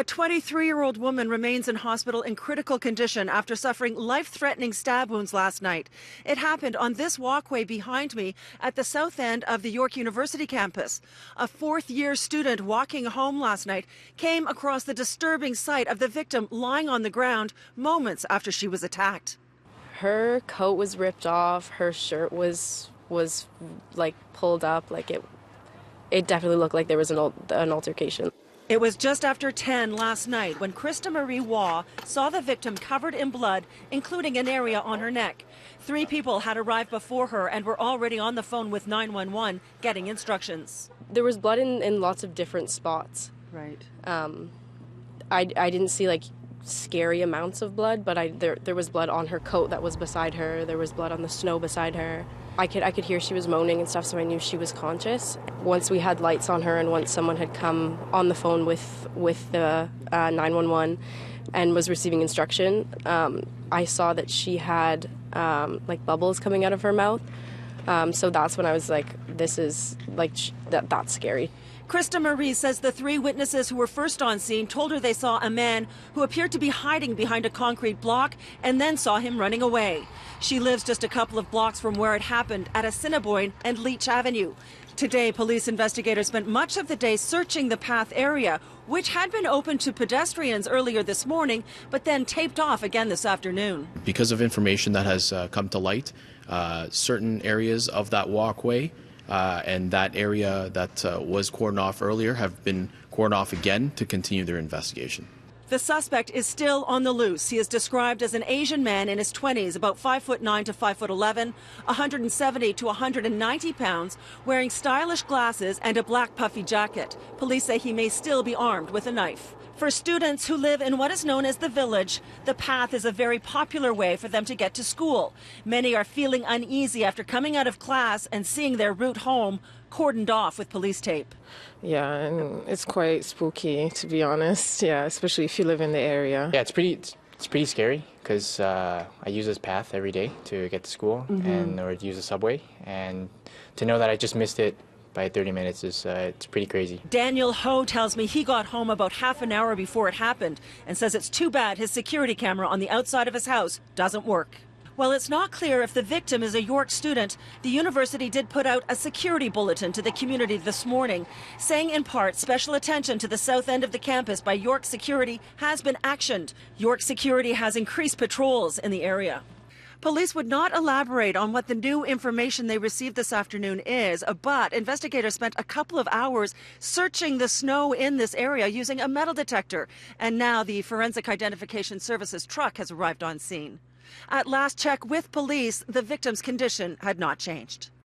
A 23-year-old woman remains in hospital in critical condition after suffering life-threatening stab wounds last night. It happened on this walkway behind me at the south end of the York University campus. A fourth-year student walking home last night came across the disturbing sight of the victim lying on the ground moments after she was attacked. Her coat was ripped off. Her shirt was like pulled up. Like it definitely looked like there was an altercation. It was just after 10 last night when Krista Marie Waugh saw the victim covered in blood, including an area on her neck. 3 people had arrived before her and were already on the phone with 911 getting instructions. There was blood in lots of different spots. Right. I didn't see like scary amounts of blood, but there was blood on her coat that was beside her. There was blood on the snow beside her. I could hear she was moaning and stuff, so I knew she was conscious. Once we had lights on her and once someone had come on the phone with the 911 and was receiving instruction, I saw that she had like bubbles coming out of her mouth. So that's when I was like, this is like, that's scary. Krista Marie says the 3 witnesses who were first on scene told her they saw a man who appeared to be hiding behind a concrete block and then saw him running away. She lives just a couple of blocks from where it happened at Assiniboine and Leach Avenue. Today, police investigators spent much of the day searching the path area, which had been open to pedestrians earlier this morning, but then taped off again this afternoon. Because of information that has come to light, certain areas of that walkway and that area that was cordoned off earlier have been cordoned off again to continue their investigation. The suspect is still on the loose. He is described as an Asian man in his 20s, about 5'9" to 5'11", 170 to 190 pounds, wearing stylish glasses and a black puffy jacket. Police say he may still be armed with a knife. For students who live in what is known as the Village, the path is a very popular way for them to get to school. Many are feeling uneasy after coming out of class and seeing their route home cordoned off with police tape. Yeah, and it's quite spooky, to be honest. Yeah, especially if you live in the area. Yeah, it's pretty scary because I use this path every day to get to school or to use the subway, and to know that I just missed it by 30 minutes is it's pretty crazy. Daniel Ho tells me he got home about half an hour before it happened and says it's too bad his security camera on the outside of his house doesn't work. While it's not clear if the victim is a York student, the university did put out a security bulletin to the community this morning, saying in part special attention to the south end of the campus by York Security has been actioned. York Security has increased patrols in the area. Police would not elaborate on what the new information they received this afternoon is, but investigators spent a couple of hours searching the snow in this area using a metal detector. And now the Forensic Identification Services truck has arrived on scene. At last check with police, the victim's condition had not changed.